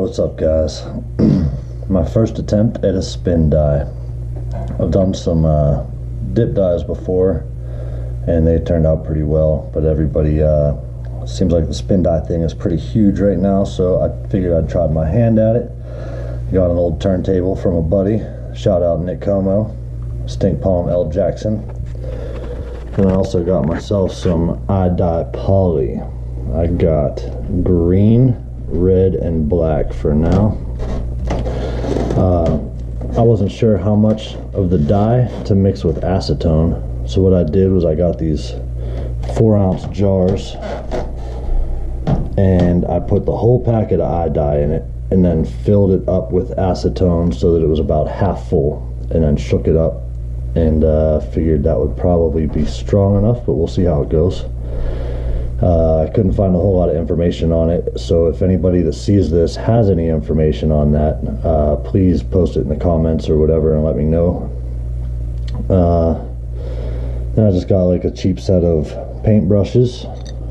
What's up, guys? My first attempt at a spin dye. I've done some dip dyes before and they turned out pretty well, but everybody seems like the spin dye thing is pretty huge right now, so I figured I'd try my hand at it. Got an old turntable from a buddy. Shout out Nick Como, Stink Palm L Jackson. And I also got myself some iDye poly. I got green, red, and black for now. I wasn't sure how much of the dye to mix with acetone, so what I did was I got these 4-ounce jars and I put the whole packet of iDye in it and then filled it up with acetone so that it was about half full, and then shook it up and figured that would probably be strong enough, but we'll see how it goes. I couldn't find a whole lot of information on it, so if anybody that sees this has any information on that, please post it in the comments or whatever and let me know. Then I just got like a cheap set of paintbrushes,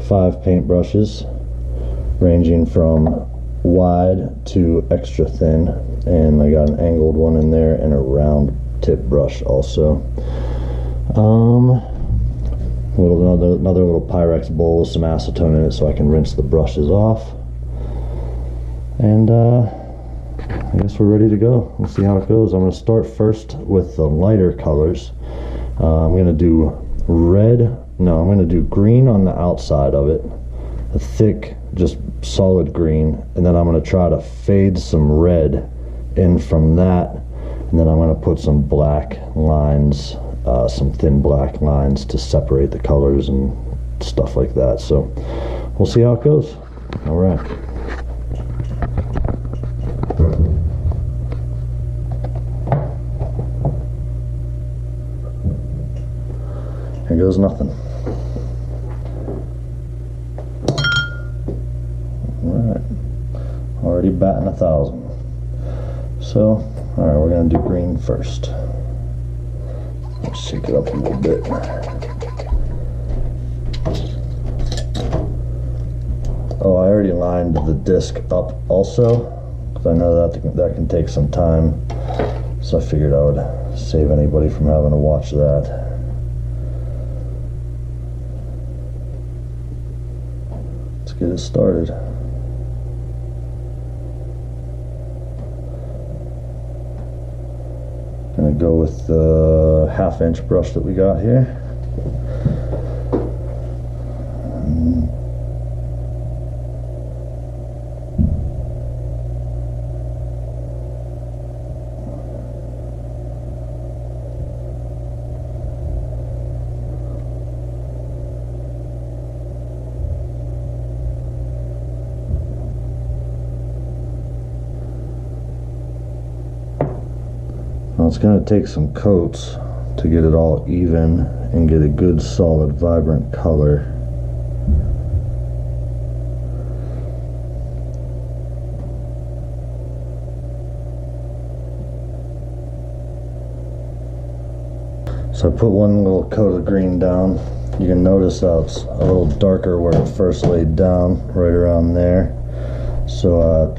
5 paintbrushes ranging from wide to extra thin, and I got an angled one in there and a round tip brush also. Another little Pyrex bowl with some acetone in it so I can rinse the brushes off. And I guess we're ready to go. We'll see how it goes. I'm going to start first with the lighter colors. I'm going to do I'm going to do green on the outside of it, a thick, just solid green, and then I'm going to try to fade some red in from that, and then I'm going to put some black lines, some thin black lines to separate the colors and stuff like that. So we'll see how it goes. All right. Here goes nothing. All right. Already batting 1,000. So, all right, we're gonna do green first. Let's shake it up a little bit. Oh, I already lined the disc up also, because I know that can take some time. So I figured I would save anybody from having to watch that. Let's get it started. Gonna go with the 1/2-inch brush that we got here. It's going to take some coats to get it all even and get a good solid vibrant color. So I put one little coat of green down. You can notice how it's a little darker where it first laid down, right around there. So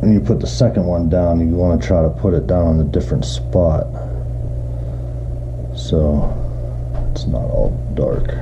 when you put the second one down, you want to try to put it down on a different spot so it's not all dark.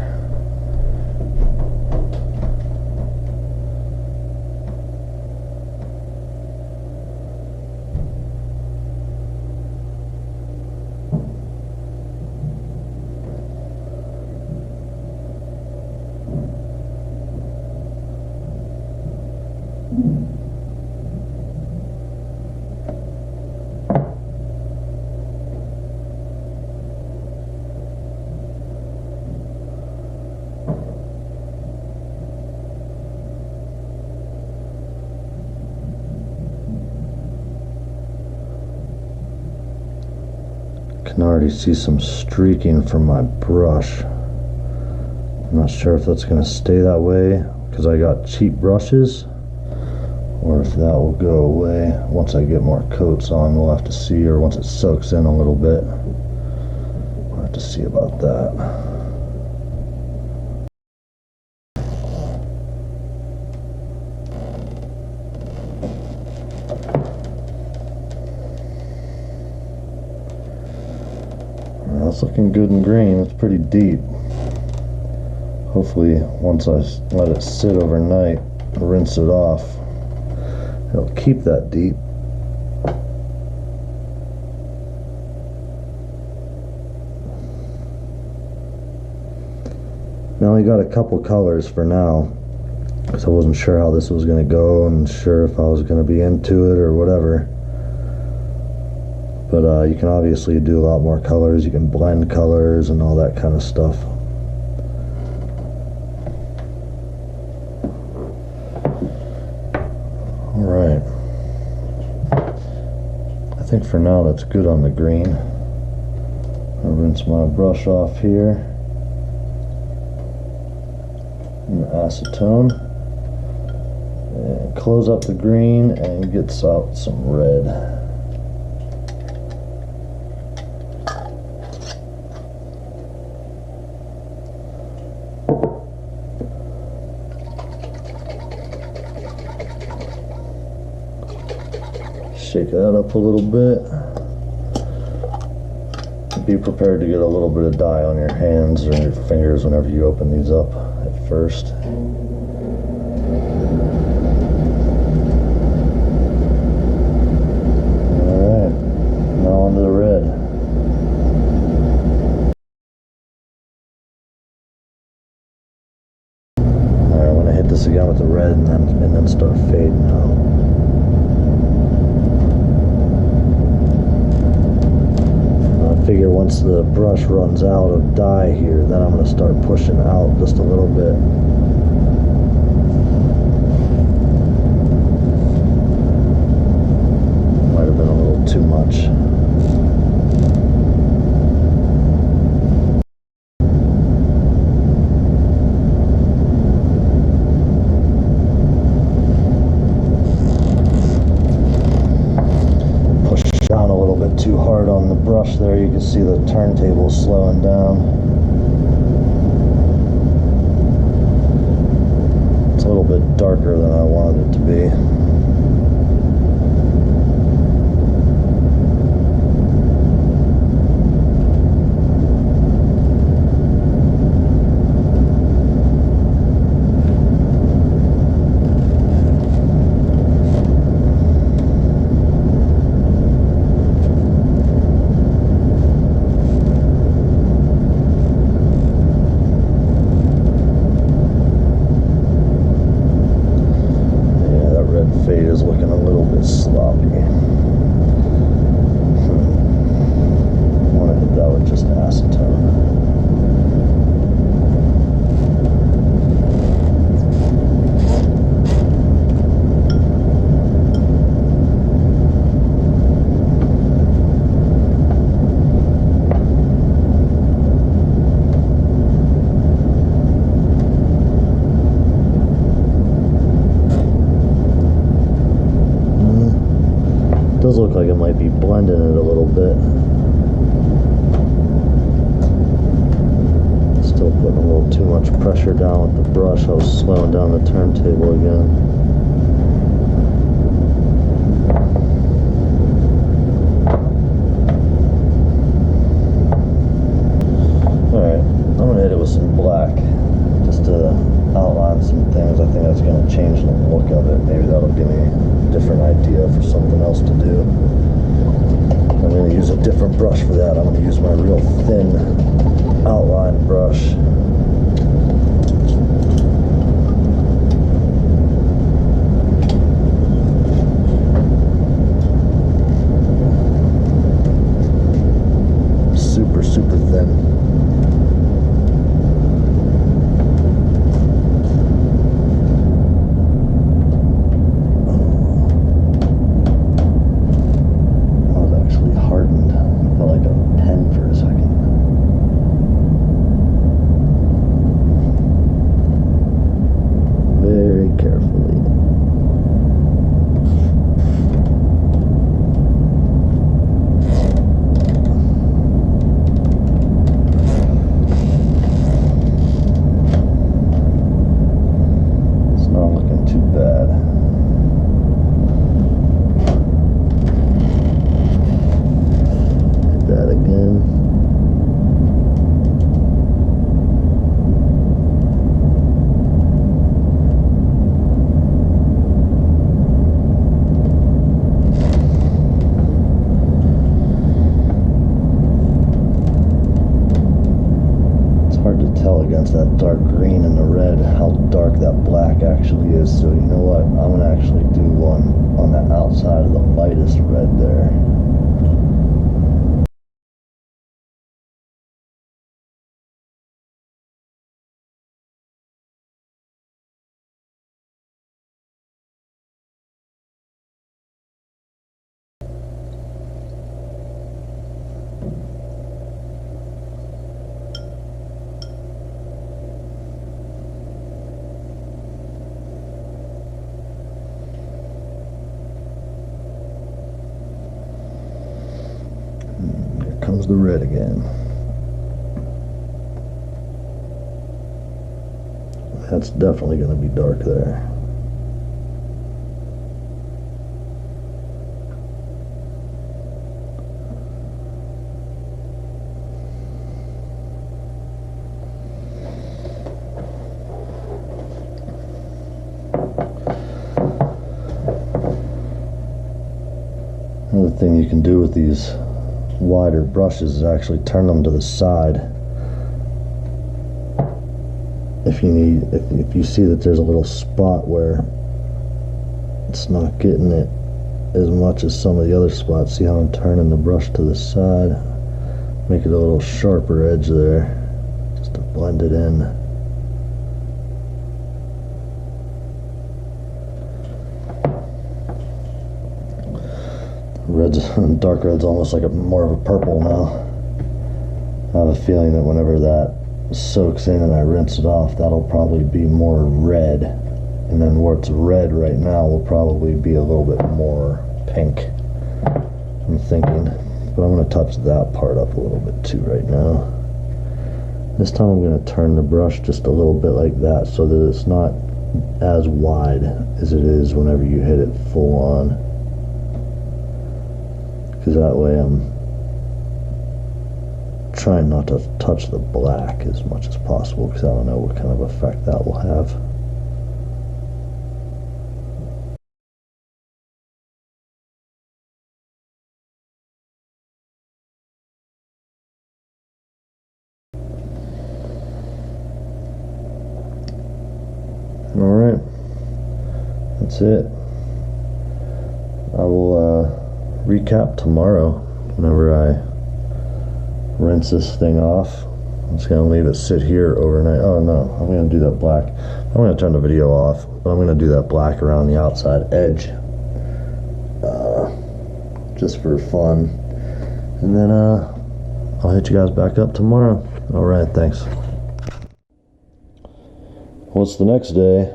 Can already see some streaking from my brush. I'm not sure if that's going to stay that way because I got cheap brushes, or if that will go away once I get more coats on. We'll have to see, or once it soaks in a little bit. We'll have to see about that. it's looking good and green. It's pretty deep. Hopefully, once I let it sit overnight, rinse it off, it'll keep that deep. I only got a couple colors for now, because I wasn't sure how this was going to go and sure if I was going to be into it or whatever. But you can obviously do a lot more colors. You can blend colors and all that kind of stuff. Alright. I think for now that's good on the green. I'll rinse my brush off here. And acetone. And close up the green and gets out some red. Shake that up a little bit. Be prepared to get a little bit of dye on your hands or your fingers whenever you open these up at first. Alright, now onto the red. Alright, I'm going to hit this again with the red and then start fading out. I figure once the brush runs out of dye here, then I'm going to start pushing out just a little bit. Might have been a little too much. Down a little bit too hard on the brush there. You can see the turntable slowing down. It's a little bit darker than I wanted it to be. Fade is looking a little bit sloppy. I want to hit that with just acetone. Does look like it might be blending it a little bit. Still putting a little too much pressure down with the brush. I was slowing down the turntable again. Alright, I'm going to hit it with some black just to outline some things. I think that's going to change the look of it. Maybe that'll give me a different idea for something else to do. I'm going to use a different brush for that. I'm going to use my real thin outline brush. Super, super thin. red, how dark that black actually is. So you know what, I'm gonna actually do one on the outside of the lightest red there. Here comes the red again. That's definitely going to be dark there. Another thing you can do with these wider brushes is actually turn them to the side. If you need, if you see that there's a little spot where it's not getting it as much as some of the other spots, see how I'm turning the brush to the side, make it a little sharper edge there, just to blend it in. Red's dark red's almost like more of a purple now. I have a feeling that whenever that soaks in and I rinse it off, that'll probably be more red, and then where it's red right now will probably be a little bit more pink, I'm thinking. But I'm going to touch that part up a little bit too right now. This time I'm going to turn the brush just a little bit like that so that it's not as wide as it is whenever you hit it full on, because that way I'm trying not to touch the black as much as possible, because I don't know what kind of effect that will have. Alright, that's it. I will recap tomorrow whenever I rinse this thing off. I'm just going to leave it sit here overnight. Oh no, I'm going to do that black. I'm going to turn the video off, but I'm going to do that black around the outside edge just for fun. And then I'll hit you guys back up tomorrow. Alright, thanks. Well, it's the next day.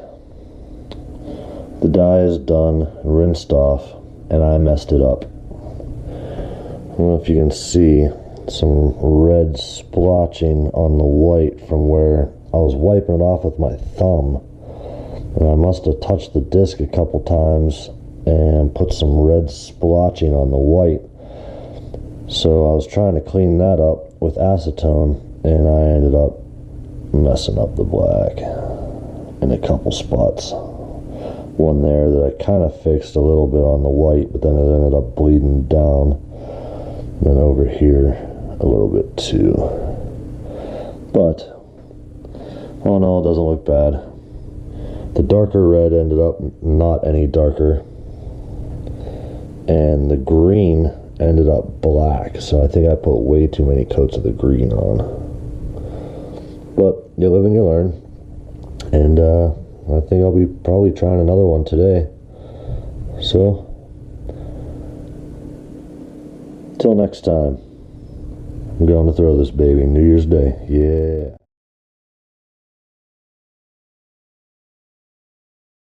The dye is done, rinsed off, and I messed it up. I don't know if you can see some red splotching on the white from where I was wiping it off with my thumb, and I must have touched the disc a couple times and put some red splotching on the white. So I was trying to clean that up with acetone, and I ended up messing up the black in a couple spots. One there that I kind of fixed a little bit on the white, but then it ended up bleeding down, and then over here a little bit too. But all in all, it doesn't look bad. The darker red ended up not any darker, and the green ended up black, so I think I put way too many coats of the green on. But you live and you learn, and I think I'll be probably trying another one today. So till next time, I'm going to throw this baby New Year's Day. Yeah.